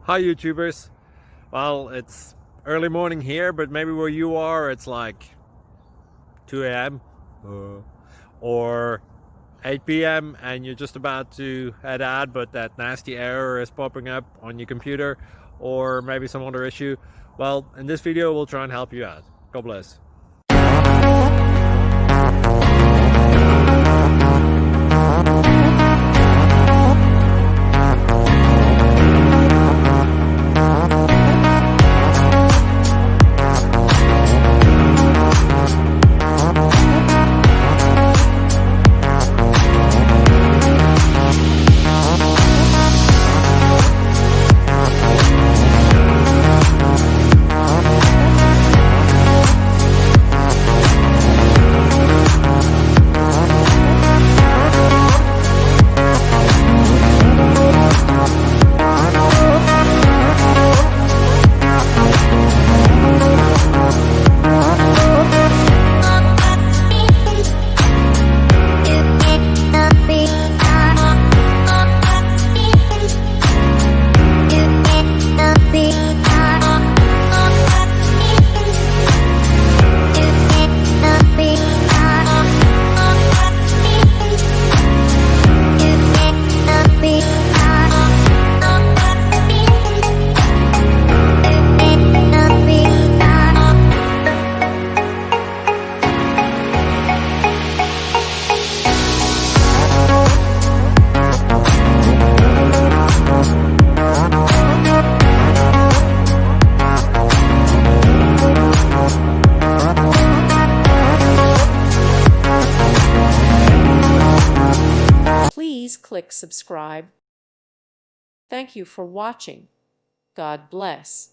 Hi YouTubers. Well, it's early morning here, but maybe where you are it's like 2 a.m. Or 8 p.m. and you're just about to head out, but that nasty error is popping up on your computer, or maybe some other issue. Well, in this video we'll try and help you out. God bless. Please click subscribe. Thank you for watching. God bless.